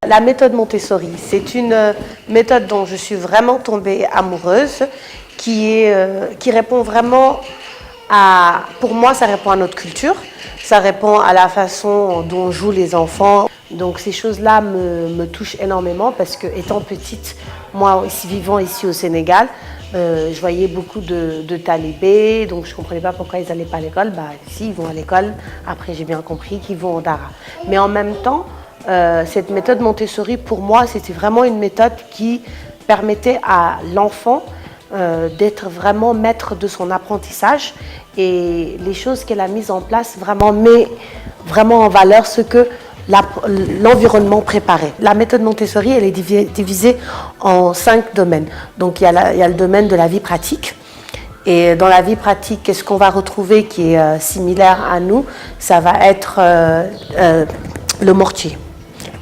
La méthode Montessori, c'est une méthode dont je suis vraiment tombée amoureuse, qui répond vraiment à... Pour moi, ça répond à notre culture, ça répond à la façon dont jouent les enfants. Donc ces choses-là me touchent énormément parce que, étant petite, moi, vivant ici au Sénégal, je voyais beaucoup de talibés, donc je ne comprenais pas pourquoi ils n'allaient pas à l'école. Si, ils vont à l'école, après j'ai bien compris qu'ils vont au Dara. Mais en même temps, cette méthode Montessori, pour moi, c'était vraiment une méthode qui permettait à l'enfant d'être vraiment maître de son apprentissage, et les choses qu'elle a mises en place vraiment met vraiment en valeur ce que l'environnement préparé. La méthode Montessori, elle est divisée en 5 domaines. Donc il y a le domaine de la vie pratique. Et dans la vie pratique, qu'est-ce qu'on va retrouver qui est similaire à nous? Ça va être le mortier.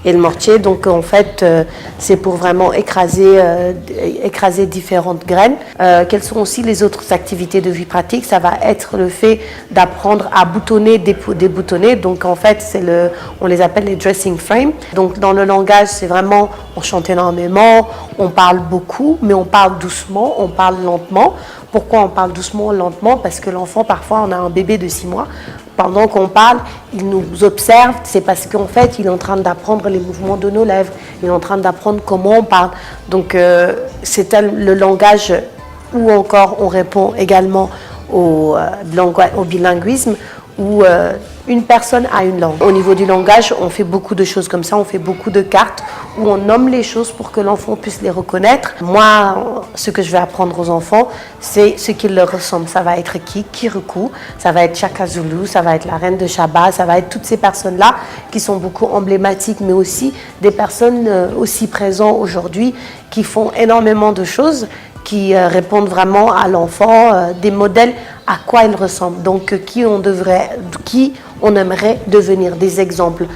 Et le mortier, donc en fait, c'est pour vraiment écraser différentes graines. Quelles sont aussi les autres activités de vie pratique? Ça va être le fait d'apprendre à boutonner, déboutonner. Donc en fait, on les appelle les dressing frames. Donc dans le langage, c'est vraiment, on chante énormément, on parle beaucoup, mais on parle doucement, on parle lentement. Pourquoi on parle doucement, lentement? Parce que l'enfant, parfois, on a un bébé de 6 mois. Pendant qu'on parle, il nous observe. C'est parce qu'en fait, il est en train d'apprendre les mouvements de nos lèvres. Il est en train d'apprendre comment on parle. Donc, c'est le langage où encore on répond également au bilinguisme, où une personne a une langue. Au niveau du langage, on fait beaucoup de choses comme ça. On fait beaucoup de cartes où on nomme les choses pour que l'enfant puisse les reconnaître. Moi, ce que je vais apprendre aux enfants, c'est ce qui leur ressemble. Ça va être Kirikou, ça va être Chaka Zulu, ça va être la reine de Shaba, ça va être toutes ces personnes-là qui sont beaucoup emblématiques, mais aussi des personnes aussi présentes aujourd'hui qui font énormément de choses, qui répondent vraiment à l'enfant, des modèles à quoi il ressemble. Donc, qui on aimerait devenir, des exemples.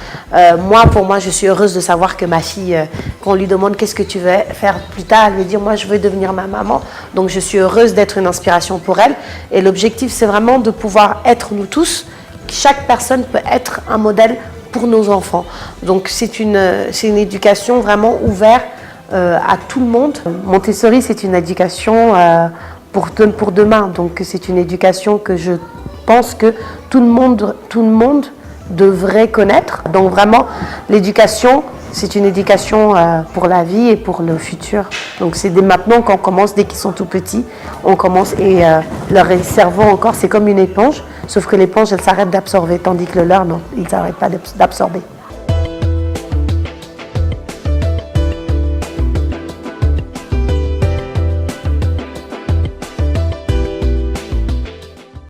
Pour moi, je suis heureuse de savoir que ma fille, quand on lui demande qu'est-ce que tu veux faire plus tard, elle veut dire moi je veux devenir ma maman. Donc je suis heureuse d'être une inspiration pour elle. Et l'objectif, c'est vraiment de pouvoir être nous tous. Chaque personne peut être un modèle pour nos enfants. Donc c'est une éducation vraiment ouverte à tout le monde. Montessori, c'est une éducation pour demain. Donc c'est une éducation que je pense que tout le monde devrait connaître. Donc vraiment, l'éducation, c'est une éducation pour la vie et pour le futur. Donc c'est dès maintenant qu'on commence, dès qu'ils sont tout petits, on commence, et leur cerveau encore, c'est comme une éponge, sauf que l'éponge, elle s'arrête d'absorber, tandis que le leur, non, il ne s'arrête pas d'absorber.